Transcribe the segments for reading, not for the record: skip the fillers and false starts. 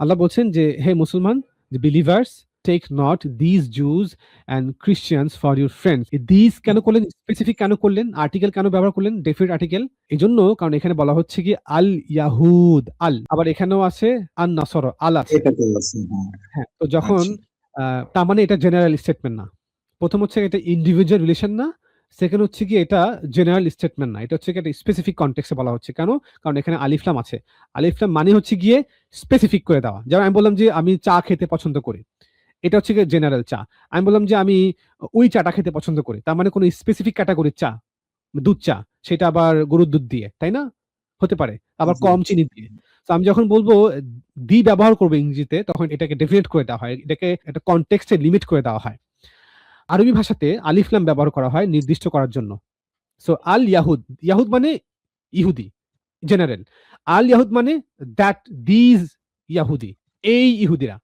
আল্লাহ বলছেন যে হে মুসলমান, যে believers, take not this Jews and Christians for your friends. This কেন করলেন, স্পেসিফিক কেন করলেন, আর্টিকেল কেন ব্যবহার করলেন, ডেফিনিট আর্টিকেল? এই জন্য কারণ এখানে বলা হচ্ছে কি আল ইয়াহুদ, আল, আবার এখানেও আছে আন নাসর, আল আছে। এটা তো আছে, হ্যাঁ। হ্যাঁ, তো যখন আচ্ছা। তার মানে এটা জেনারেল স্টেটমেন্ট না। প্রথম হচ্ছে এটা ইন্ডিভিজুয়াল রিলেশন না। সেকেন্ড হচ্ছে কি এটা জেনারেল স্টেটমেন্ট না। এটা হচ্ছে কি একটা স্পেসিফিক কনটেক্সটে বলা হচ্ছে। কেন? কারণ এখানে আলিফ লাম আছে। আলিফ লাম মানে হচ্ছে গিয়ে স্পেসিফিক করে দেওয়া। যেমন আমি বললাম যে আমি চা খেতে পছন্দ করি। এটা হচ্ছে গিয়ে জেনারেল চা। আমি বললাম যে আমি ওই চাটা খেতে পছন্দ করি। তার মানে কোন স্পেসিফিক ক্যাটেগরির চা, দুধ চা, সেটা আবার গরুর দুধ দিয়ে, তাই না? হতে পারে। আবার জি। কম চিনি দিয়ে। তো আমি যখন বলব দি ব্যবহার করব ইংরেজিতে, তখন এটাকে ডেফিনেট করে দেওয়া হয়। এটাকে একটা কনটেক্সটে লিমিট করে দেওয়া হয়। আরবি ভাষাতে আলিফ লাম ব্যবহার করা হয় নির্দিষ্ট করার জন্য। সো আল ইয়াহুদ, ইয়াহুদ মানে ইহুদি, জেনারেল। আল ইয়াহুদ মানে দ্যাট দিজ ইয়াহুদি, এই ইহুদিরা।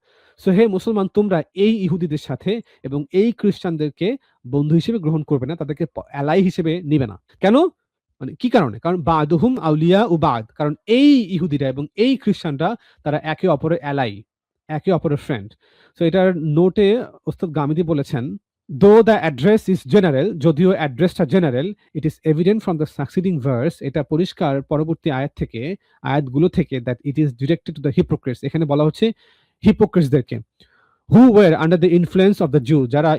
সো হে মুসলমান, তোমরা এই ইহুদিদের সাথে এবং এই খ্রিস্টানদেরকে বন্ধু হিসেবে গ্রহণ করবে না, তাদেরকে এলাই হিসেবে নিবে না। কেন? মানে কি কারণে? কারণ বাদুহুম আউলিয়া উ বাদ, কারণ এই ইহুদিরা এবং এই খ্রিস্টানরা তারা একে অপরের এলাই, একে অপরের ফ্রেন্ড। সো এটার নোটে ওস্তাদ গামিদি বলেছেন, Though the address is general, যদিও অ্যাড্রেসটা general, it is evident from the succeeding verse, এটা পরিষ্কার পরবর্তী আয়াত থেকে, আয়াতগুলো থেকে, that it is directed to the hypocrites। এখানে বলা হচ্ছে হিপোক্রিটসদেরকে, who were under the influence of the Jew, যারা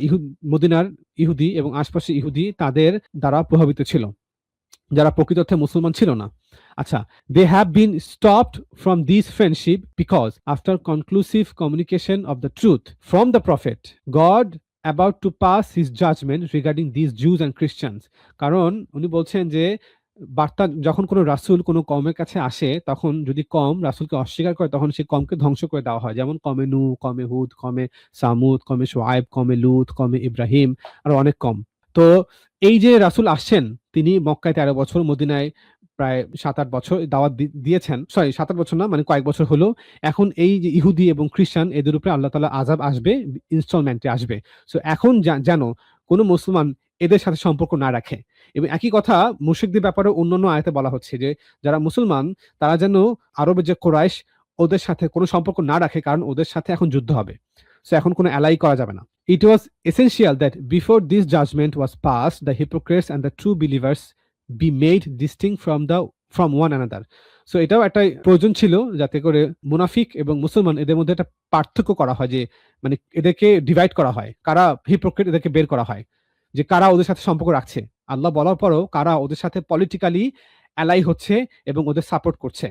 মদিনার ইহুদি এবং আশপাশে ইহুদি তাদের দ্বারা প্রভাবিত ছিল, যারা প্রকৃত অর্থে মুসলমান ছিল না। আচ্ছা, they have been stopped from this friendship because after conclusive communication of the truth from the prophet God about to pass his judgement regarding this Jews and Christians. কারণ উনি বলছেন যে বার্তা যখন কোনো রাসূল কোনো কওমের কাছে আসে, তখন যদি কওম রাসূলকে অস্বীকার করে, তখন সেই কওমকে ধ্বংস করে দেওয়া হয়। যেমন কওমে নূহ, কওমে হুদ, কওমে সামুদ, কওমে শুআয়ব, কওমে লূত, কওমে ইব্রাহিম, আর অনেক কওম। তো এই যে রাসূল আসছেন, তিনি মক্কায় 13 বছর, মদিনায় প্রায় 7-8 বছর দাওয়াত দিয়েছেন। সরি, 7-8 বছর না, মানে কয়েক বছর হলো। এখন এই যে ইহুদি এবং খ্রিস্টান, এদের উপরে আল্লাহ তাআলা আযাব আসবে, ইনস্টলমেন্টে আসবে। সো এখন যেন কোন মুসলমান এদের সাথে সম্পর্ক না রাখে। এবং একই কথা মুশরিকদের ব্যাপারে অন্যান্য আয়াতে বলা হচ্ছে যে যারা মুসলমান তারা যেন আরবের যে কুরাইশ, ওদের সাথে কোনো সম্পর্ক না রাখে, কারণ ওদের সাথে এখন যুদ্ধ হবে। সো এখন কোনো এলাই করা যাবে না। It was essential that before this judgment was passed, the hypocrites and the true believers be made distinct from one another. So এটাও একটা প্রয়োজন ছিল, যাতে করে মুনাফিক এবং মুসলমান এদের মধ্যে একটা পার্থক্য করা হয়, যে মানে এদেরকে ডিভাইড করা হয়, কারা হিপোক্রিট এদেরকে বের করা হয়, যে কারা ওদের সাথে সম্পর্ক রাখছে। আল্লাহ বলার পরেও কারা ওদের সাথে পলিটিক্যালি অ্যালাই হচ্ছে এবং ওদের সাপোর্ট করছে,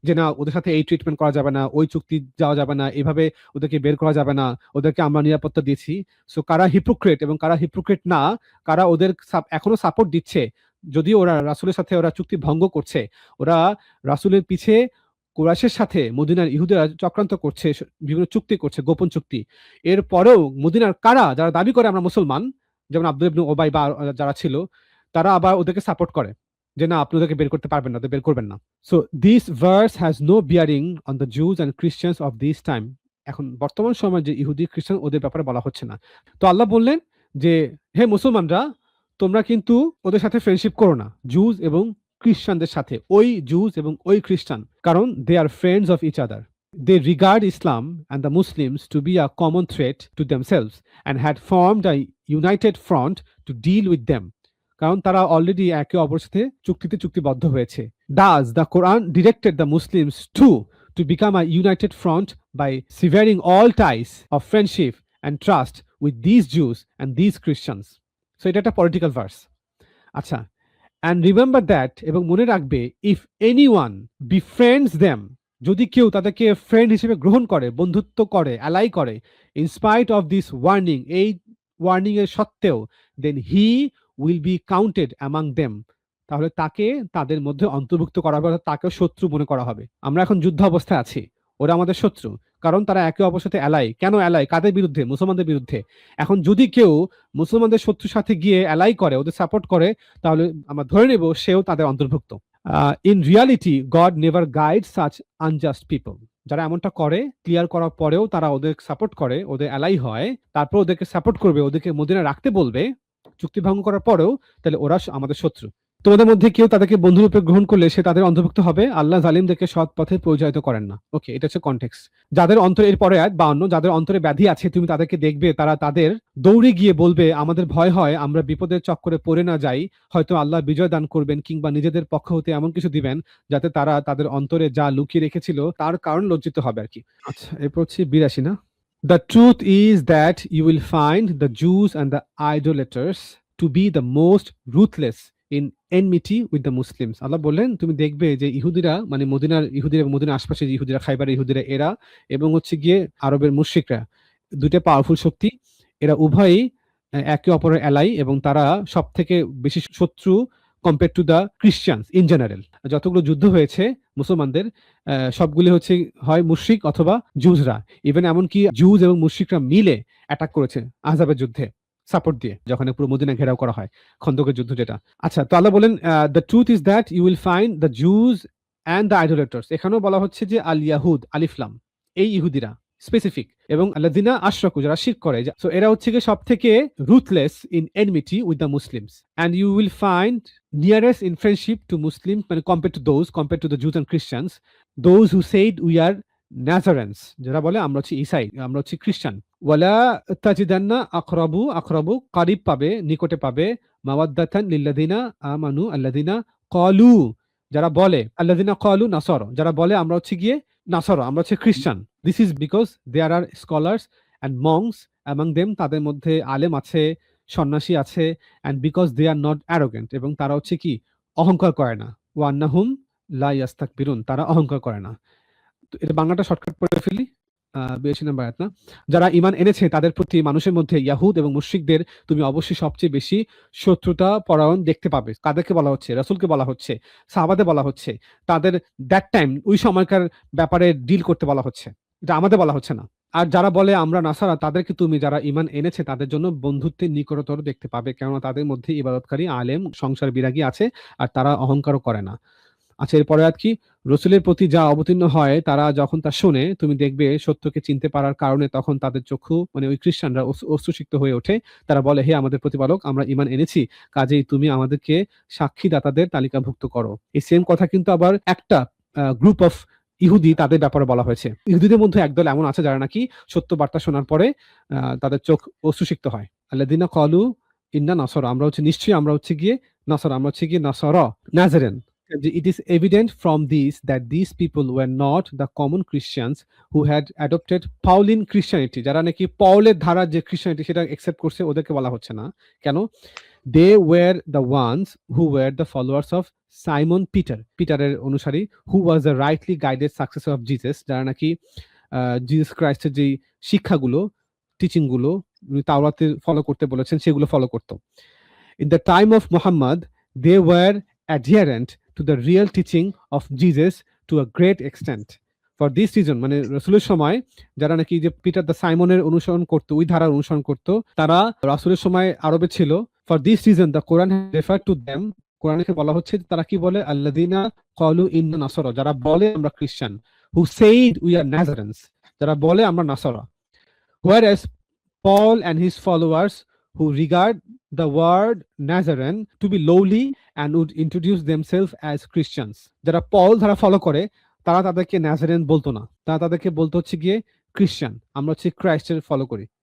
যে না ওদের সাথে এই ট্রিটমেন্ট করা যাবে না, ওই চুক্তি যাওয়া যাবে না, এভাবে ওদেরকে বের করা যাবে না, ওদেরকে আমরা নিরাপত্তা দিয়েছি। সো কারা হিপোক্রিট এবং কারা হিপোক্রিট না, কারা ওদের এখনো সাপোর্ট দিচ্ছে, যদিও ওরা রাসূলের সাথে ওরা চুক্তি ভঙ্গ করছে, ওরা রাসূলের পিছে কুরাইশের সাথে মদিনার ইহুদিরা চক্রান্ত করছে, বিভিন্ন চুক্তি করছে, গোপন চুক্তি। এরপরেও মদিনার কারা যারা দাবি করে আমরা মুসলমান, যেমন আব্দুল ইবনে উবাই বা যারা ছিল, তারা আবার ওদেরকে সাপোর্ট করে, যে না আপনি ওদেরকে বের করতে পারবেন না, ওদের বের করবেন না। So this verse has no bearing on the Jews and Christians of this time. এখন বর্তমান সময় যে ইহুদি খ্রিস্টান, ওদের ব্যাপারে বলা হচ্ছে না। তো আল্লাহ বললেন যে হে মুসলমানরা, তোমরা কিন্তু ওদের সাথে ফ্রেন্ডশিপ করো না, জুজ এবং খ্রিস্টানদের সাথে, ওই জুজ এবং ওই খ্রিস্টান, কারণ they are friends of each other. They regard Islam and the Muslims to be a common threat to themselves and had formed a united front to deal with them. কারণ তারা অলরেডি একে অপরের সাথে চুক্তিতে চুক্তিবদ্ধ হয়েছে। Thus, the Quran directed the Muslims to become a united front by severing all ties of friendship and trust with these Jews and these Christians. So এটা একটা পলিটিক্যাল ভার্স। আচ্ছা, and remember that, এবং মনে রাখবে, if anyone befriends them, যদি কেউ তাদেরকে friend হিসেবে গ্রহণ করে, বন্ধুত্ব করে, অ্যালাই করে, in spite of this warning, এই ওয়ার্নিং এর সত্ত্বেও, then he will be counted among them, তাহলে তাকে তাদের মধ্যে অন্তর্ভুক্ত করা হবে, তাকে শত্রু মনে করা হবে। আমরা এখন যুদ্ধ অবস্থায় আছি, ওরা আমাদের শত্রু, কারণ তারা একে অপরের সাথে অ্যালাই। কেন অ্যালাই? কাদের বিরুদ্ধে? মুসলমানদের বিরুদ্ধে। এখন যদি কেউ মুসলমানদের শত্রুর সাথে গিয়ে অ্যালাই করে, ওদের সাপোর্ট করে, তাহলে আমরা ধরে নেব সেও তাদের অন্তর্ভুক্ত। In reality god never guide such unjust people. যারা এমনটা করে, ক্লিয়ার করার পরেও তারা ওদের সাপোর্ট করে, ওদের অ্যালাই হয়, তারপর ওদেরকে সাপোর্ট করবে, ওদেরকে মদিনায় রাখতে বলবে চুক্তি ভঙ্গ করার পরেও, তাহলে ওরা আমাদের শত্রু। তোমাদের মধ্যে কেউ তাদেরকে বন্ধুরূপে গ্রহণ করলে সে তাদের অন্তর্ভুক্ত হবে। আল্লাহ জালিমদেরকে সৎ পথে পরিচালিত করেন না। ওকে, এটা হচ্ছে কনটেক্সট। যাদের অন্তরে, এর পরে আয়াত 52, যাদের অন্তরে ব্যাধি আছে তুমি তাদেরকে দেখবে তারা তাদের দৌড়ে গিয়ে বলবে আমাদের ভয় হয় আমরা বিপদের চক্করে পড়ে না যাই, হয়তো আল্লাহ বিজয় দান করবেন কিংবা নিজেদের পক্ষ হতে এমন কিছু দিবেন যাতে তারা তাদের অন্তরে যা লুকিয়ে রেখেছিল তার কারণ লজ্জিত হবে আর কি। আচ্ছা, এরপর হচ্ছে 82 না। The truth is that you will find the Jews and the idolaters to be the most ruthless in enmity with the Muslims. আল্লাহ বললেন তুমি দেখবে যে ইহুদিরা, মানে মদিনার ইহুদিরা এবং মদিনার আশপাশের যে ইহুদিরা, খাইবারের ইহুদিরা এরা এবং হচ্ছে গিয়ে আরবের মুশরিকরা, দুইটা পাওয়ারফুল শক্তি, এরা উভয়ই একে অপরের এলাই এবং তারা সবথেকে বেশি শত্রু compare to the Christians in general. যতগুলো যুদ্ধ হয়েছে মুসলমানদের সবগুলি হচ্ছে হয় মুশরিক অথবা জুজরা। ইভেন এমনকি জুজ এবং মুশরিকরা মিলে অ্যাটাক করেছে আহজাবের যুদ্ধে সাপোর্ট দিয়ে, যখন পুরো মদিনা ঘেরাও করা হয়, খন্দকের যুদ্ধ যেটা। আচ্ছা, তো আল্লাহ বলেন the truth is that you will find the Jews and the idolaters. এখানেও বলা হচ্ছে যে আল ইয়াহুদ, আলিফলাম, এই ইহুদিরা স্পেসিফিক, এবং আল্লাযিনা আশরাকু, যারা শিরক করে, সো এরা হচ্ছে গিয়ে সবথেকে ruthless in enmity with the Muslims, and you will find nearest in friendship to Muslim, মানে compare to the Jews and Christians, those who said we are Nazarenes, যারা বলে আমরা হচ্ছে ইসাই, আমরা হচ্ছে খ্রিস্টান। ওয়ালা তাজিদান্না আকরাবু কারিব পাবে, নিকটে পাবে, মাওয়াদ্দাতান লিল্লাযিনা আমানু আল্লাযিনা ক্বালু, যারা বলে, আল্লাযিনা ক্বালু নাসারা, যারা বলে আমরা হচ্ছে গিয়ে নাসারা, আমরা হচ্ছে খ্রিস্টান। This is because there are scholars and monks among them, তাদের মধ্যে আলেম আছে, সন্ন্যাসী আছে, and because they are not arrogant, এবং তারা হচ্ছে কি অহংকার করে না, ওয়ান্নাহুম লা ইয়াস্তাকবিরুন, তারা অহংকার করে না। তো এটা বাংলাটা শর্টকাট করে ফেলি। 82 নম্বর আয়াত না। যারা ঈমান এনেছে তাদের প্রতি মানুষের মধ্যে ইয়াহুদ এবং মুশরিকদের তুমি অবশ্যই সবচেয়ে বেশি শত্রুতা পরায়ণ দেখতে পাবে। কাদেরকে বলা হচ্ছে? রাসূলকে বলা হচ্ছে, সাহাবাদের বলা হচ্ছে, তাদের দ্যাট টাইম ওই সময়কার ব্যাপারে ডিল করতে বলা হচ্ছে। এটা আমাদের বলা হচ্ছে না। আর যারা বলে আমরা নাসারা, তাদেরকে তুমি, যারা ঈমান এনেছে তাদের জন্য বন্ধুত্বের নিকটতর দেখতে পাবে, কেননা তাদের মধ্যে ইবাদতকারী, আলেম, সংসার বিরাগী আছে, আর তারা অহংকারও করে না। আচ্ছা, এরপরে আয়াত কি? রসুলের প্রতি যা অবতীর্ণ হয় তারা যখন তা শোনে তুমি দেখবে সত্যকে চিনতে পারার কারণে তখন তাদের চক্ষু, মানে ওই খ্রিস্টানরা অশ্রুসিক্ত হয়ে ওঠে। তারা বলে হে আমাদের প্রতিপালক, আমরা ঈমান এনেছি, কাজেই তুমি আমাদেরকে সাক্ষীদাতাদের তালিকাভুক্ত করো। এই সেম কথা কিন্তু আবার একটা গ্রুপ অফ ইহুদি, তাদের ব্যাপারে বলা হয়েছে। ইহুদিদের মধ্যে একদল এমন আছে যারা নাকি সত্য বার্তা শোনার পরে তাদের চোখ অশ্রুসিক্ত হয়। আল্লাযিনা ক্বালু ইন্না নাসারা, আমরা হচ্ছে নিশ্চয়ই আমরা হচ্ছে গিয়ে নাসারা, আমরা হচ্ছে গিয়ে নাসারা, নাজারেন। It is evident from these that these people were not the common Christians who had adopted Pauline Christianity, যারা নাকি পৌলের ধারা যে খ্রিস্টানিটি সেটা একসেপ্ট করছে, ওদেরকে বলা হচ্ছে না। কেন? They were the ones who were the followers of Simon Peter, পিটারের অনুসারী, who was the rightly guided successor of Jesus, যারা নাকি জিসাস ক্রাইস্টের যে শিক্ষাগুলো, টিচিং গুলো তাওরাতে ফলো করতে বলেছেন সেগুলো ফলো করতো। In the time of Muhammad, they were adherent to the real teaching of Jesus to a great extent. For this reason, মানে রাসূলের সময় যারা নাকি যে পিটার দ্য সাইমনের অনুসরণ করতো, ওই ধারার অনুসরণ করতো, তারা রাসূলের সময় আরবে ছিল। For this reason, the Quran referred to them, কোরআনে বলা হচ্ছে তারা কি বলে? আল্লাযিনা ক্বালু ইন্না নাসারা, যারা বলে আমরা খ্রিস্টান, who said we are Nazarenes, যারা বলে আমরা নাসারা। Whereas Paul and his followers, who regard the word Nazarene to be lowly and would introduce themselves as Christians, যারা পল ধারা ফলো করে তারা তাদেরকে নাজারেন বলতো না, তারা তাদেরকে বলতো হচ্ছে গিয়ে খ্রিস্টান, আমরা হচ্ছে ক্রাইস্টের ফলো করি।